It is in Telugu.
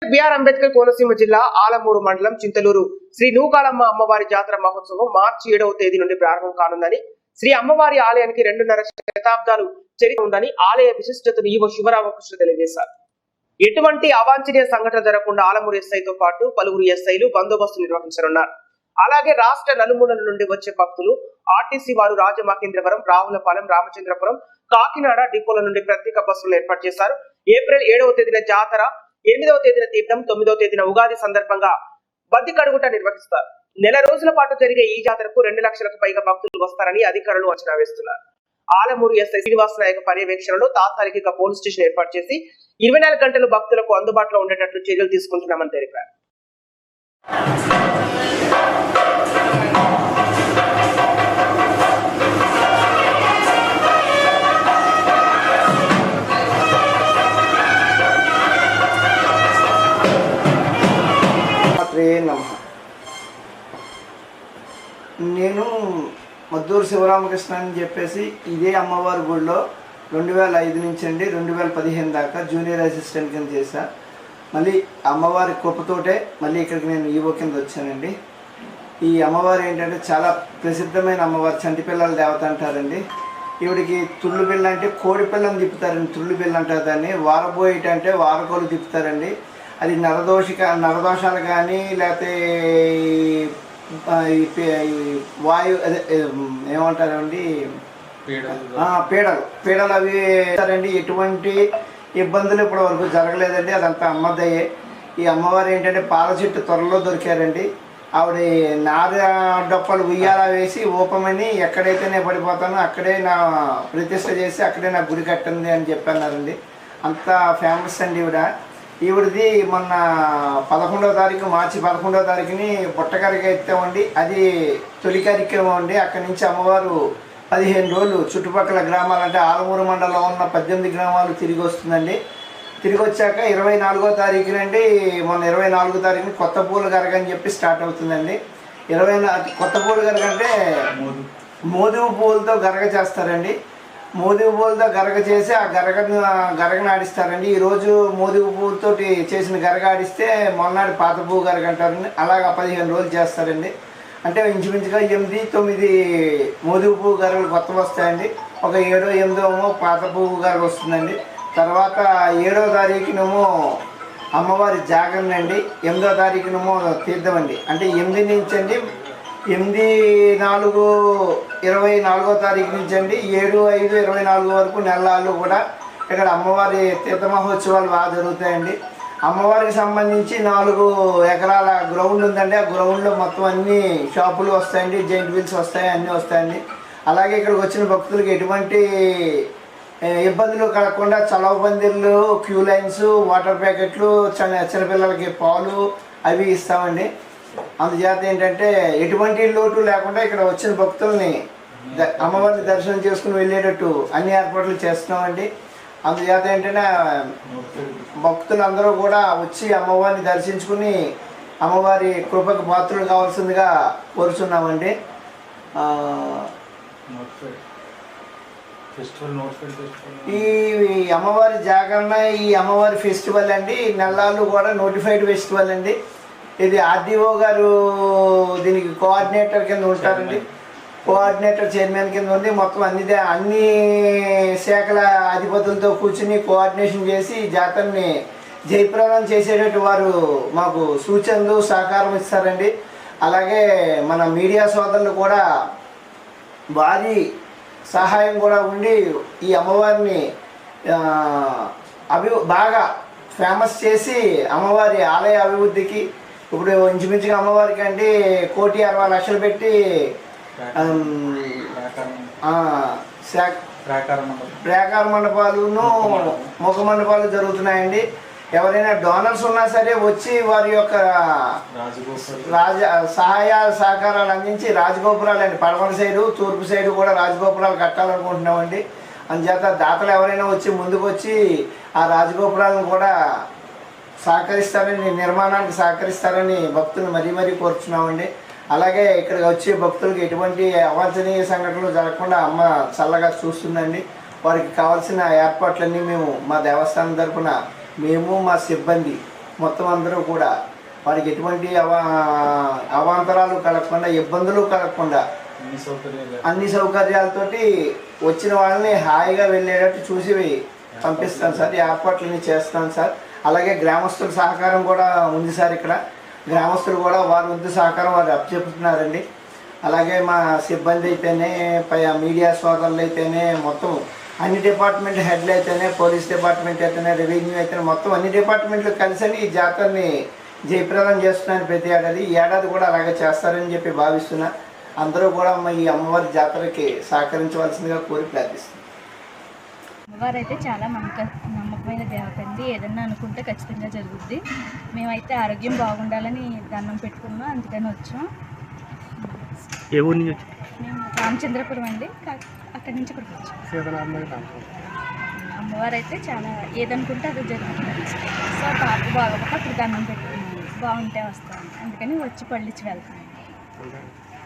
బిఆర్ అంబేద్కర్ కోనసీమ జిల్లా ఆలమూరు మండలం చింతలూరు శ్రీ నూకాలమ్మ అమ్మవారి జాతర మహోత్సవం మార్చి 7వ తేదీ నుండి ప్రారంభం కానుందని, శ్రీ అమ్మవారి ఆలయానికి 2.5 శతాబ్దాలు చరిత్ర ఉందని ఆలయ విశిష్టతను ఈవో శివరామకృష్ణ తెలియజేశారు. ఎటువంటి అవాంఛనీయ సంఘటన జరగకుండా ఆలమూరు ఎస్ఐతో పాటు పలువురు ఎస్ఐలు బందోబస్తు నిర్వహించనున్నారు. అలాగే రాష్ట్ర నలుమూలల నుండి వచ్చే భక్తులు ఆర్టీసీ వారు రాజమహేంద్రవరం, రావులపాలెం, రామచంద్రపురం, కాకినాడ డిపోల నుండి ప్రత్యేక బస్సులను ఏర్పాటు చేశారు. ఏప్రిల్ 7వ తేదీన జాతర, 8వ తేదీన తీర్థం, 9వ తేదీన ఉగాది సందర్భంగా బద్ది కడుగుట నిర్వహిస్తారు. నెల రోజుల పాటు జరిగే ఈ జాతరకు 2 లక్షలకు పైగా భక్తులు వస్తారని అధికారులు అంచనా వేస్తున్నారు. ఆలమూరు ఎస్ఐ శ్రీనివాస నాయక పర్యవేక్షణలో తాత్కాలిక పోలీస్ స్టేషన్ ఏర్పాటు చేసి 24 గంటలు భక్తులకు అందుబాటులో ఉండేటట్లు చర్యలు తీసుకుంటున్నామని తెలిపారు. నేను మద్దూరు శివరామకృష్ణ అని చెప్పేసి ఇదే అమ్మవారి గుడిలో 2005 నుంచి అండి 2015 దాకా జూనియర్ అసిస్టెంట్ కింద చేశా. మళ్ళీ అమ్మవారి కృపతోటే మళ్ళీ ఇక్కడికి నేను ఈవో కింద వచ్చానండి. ఈ అమ్మవారు ఏంటంటే చాలా ప్రసిద్ధమైన అమ్మవారు, చంటి పిల్లల దేవత అంటారండి. ఈవిడికి తుళ్ళు బిల్ల అంటే కోడి పిల్లని తిప్పుతారండి, తుళ్ళు బిల్ల అంటారు దాన్ని. వారబోయిట అంటే వారకోలు తిప్పుతారండి. అది నరదోషాలు కానీ లేకపోతే వాయు అదే ఏమంటారండి పీడలు అవి వేస్తారండి. ఎటువంటి ఇబ్బందులు ఇప్పటి వరకు జరగలేదండి. అదంతా అమ్మదయ్యే. ఈ అమ్మవారు ఏంటంటే పాల చెట్టు త్వరలో దొరికారండి. ఆవిడ నార డొప్పలు ఉయ్యాల వేసి ఊపమని ఎక్కడైతే నేను పడిపోతానో అక్కడే నా ప్రతిష్ట చేసి అక్కడే నా గుడి కట్టింది అని చెప్పన్నారండి. అంత ఫేమస్ అండి ఈవిడది. మొన్న 11వ తారీఖు మార్చి 11వ తారీఖుని బుట్టకరికి ఎత్తామండి. అది తొలి కార్యక్రమం అండి. అక్కడి నుంచి అమ్మవారు 15 రోజులు చుట్టుపక్కల గ్రామాలంటే ఆలమూరు మండలంలో ఉన్న 18 గ్రామాలు తిరిగి వస్తుందండి. తిరిగి వచ్చాక 24వ తారీఖునండి, మొన్న 24వ తారీఖుని కొత్త పూల గరగ అని చెప్పి స్టార్ట్ అవుతుందండి. కొత్త పూల గరగ అంటే మోదుగు పూలతో గరగ చేస్తారండి. మోదుగు పూలతో గరగ చేసి ఆ గరగను ఆడిస్తారండి. ఈరోజు మోదుగు పువ్వులతో చేసిన గరగ ఆడిస్తే మొన్నటి పాత పువ్వు గరగ అంటారండి. అలాగా 15 రోజులు చేస్తారండి. అంటే ఇంచుమించుగా 8-9 మోదుగు పువ్వు గరగలు కొత్తవి వస్తాయండి. ఒక 7-8 పాత పువ్వు గరగ వస్తుందండి. తర్వాత 7వ తారీఖునేమో అమ్మవారి జాగరణ అండి. 8వ తారీఖునేమో తీర్థం అండి. అంటే 8 నుంచి అండి 8/4/24వ తారీఖు నుంచి అండి 7/5/24 వరకు నెలలు కూడా ఇక్కడ అమ్మవారి తీర్థ మహోత్సవాలు బాగా జరుగుతాయండి. అమ్మవారికి సంబంధించి 4 ఎకరాల గ్రౌండ్ ఉందండి. ఆ గ్రౌండ్లో మొత్తం అన్ని షాపులు వస్తాయండి, జైంట్ వీల్స్ వస్తాయి, అన్నీ వస్తాయండి. అలాగే ఇక్కడికి వచ్చిన భక్తులకు ఎటువంటి ఇబ్బందులు కలగకుండా చలవ పందిర్లు, క్యూ లైన్స్, వాటర్ ప్యాకెట్లు, చిన్నపిల్లలకి పాలు అవి ఇస్తామండి. అందుచేత ఏంటంటే ఎటువంటి లోటు లేకుండా ఇక్కడ వచ్చిన భక్తుల్ని అమ్మవారిని దర్శనం చేసుకుని వెళ్ళేటట్టు అన్ని ఏర్పాట్లు చేస్తున్నామండి. అందుచేత ఏంటంటే భక్తులందరూ కూడా వచ్చి అమ్మవారిని దర్శించుకుని అమ్మవారి కృపకు పాత్రలు కావాల్సిందిగా కోరుచున్నామండి. ఈ అమ్మవారి జాగరణ, ఈ అమ్మవారి ఫెస్టివల్ అండి నెలలు కూడా నోటిఫైడ్ ఫెస్టివల్ అండి. ఇది ఆర్డీఓ గారు దీనికి కోఆర్డినేటర్ కింద ఉంటారండి. కోఆర్డినేటర్ చైర్మన్ కింద ఉంది. మొత్తం అన్ని శాఖల అధిపతులతో కూర్చుని కోఆర్డినేషన్ చేసి జాతరని జయప్రదం చేసేటట్టు వారు మాకు సూచనలు సహకారం ఇస్తారండి. అలాగే మన మీడియా సోదరులు కూడా వారి సహాయం కూడా ఉండి ఈ అమ్మవారిని బాగా ఫేమస్ చేసి అమ్మవారి ఆలయ అభివృద్ధికి ఇప్పుడు ఇంచుమించుగా అమ్మవారికి అంటే 1,60,00,000 పెట్టి ప్రాకార మండపాలును ముఖ మండపాలు జరుగుతున్నాయండి. ఎవరైనా డోనర్స్ ఉన్నా సరే వచ్చి వారి యొక్క సహాయ సహకారాలు అందించి రాజగోపురాలు అండి, పడమర సైడు తూర్పు సైడు కూడా రాజగోపురాలు కట్టాలనుకుంటున్నామండి. అందుచేత దాతలు ఎవరైనా వచ్చి ముందుకు వచ్చి ఆ రాజగోపురాలను కూడా నిర్మాణానికి సహకరిస్తారని భక్తులు మరీ కోరుచున్నామండి. అలాగే ఇక్కడికి వచ్చే భక్తులకు ఎటువంటి అవాంఛనీయ సంఘటనలు జరగకుండా అమ్మ చల్లగా చూస్తుందండి. వారికి కావాల్సిన ఏర్పాట్లన్నీ మేము మా దేవస్థానం తరపున మేము మా సిబ్బంది మొత్తం అందరూ కూడా వారికి ఎటువంటి అవాంతరాలు కలగకుండా, ఇబ్బందులు కలగకుండా అన్ని సౌకర్యాలతోటి వచ్చిన వాళ్ళని హాయిగా వెళ్ళేటట్టు చూసి పంపిస్తాను సార్. ఈ ఏర్పాట్లన్నీ చేస్తాను సార్. అలాగే గ్రామస్తుల సహకారం కూడా ఉంది సార్. ఇక్కడ గ్రామస్తులు కూడా వారి వంతు సహకారం వారు అప్పచెప్తున్నారండి. అలాగే మా సిబ్బంది అయితేనే, మీడియా సోదరులు అయితేనే, మొత్తం అన్ని డిపార్ట్మెంట్ హెడ్లు అయితేనే, పోలీస్ డిపార్ట్మెంట్ అయితేనే, రెవెన్యూ అయితేనే, మొత్తం అన్ని డిపార్ట్మెంట్లు కలిసి ఈ జాతరని జయప్రదం చేస్తున్నాను ప్రతి ఏడాది. ఈ ఏడాది కూడా అలాగే చేస్తారని చెప్పి భావిస్తున్నా. అందరూ కూడా ఈ అమ్మవారి జాతరకి సహకరించవలసిందిగా కోరి ప్రార్థిస్తున్నాను. అమ్మవారు అయితే చాలా నమ్మకమైన దేవత అండి. ఏదన్నా అనుకుంటే ఖచ్చితంగా జరుగుద్ది. మేమైతే ఆరోగ్యం బాగుండాలని దండం పెట్టుకున్నాం, అందుకని వచ్చాం. ఏ ఊరి నుంచి వచ్చారు? మేము రామచంద్రపురం అండి, అక్కడి నుంచి ఇక్కడికి వచ్చాం. అమ్మవారు అయితే చాలా ఏదనుకుంటే అది జరుగుతుంది. సో పాప బాగోకపోతే అప్పుడు దండం పెట్టుకున్నాను, బాగుంటే వస్తాను, అందుకని వచ్చి పళ్ళిచ్చి వెళ్తాను.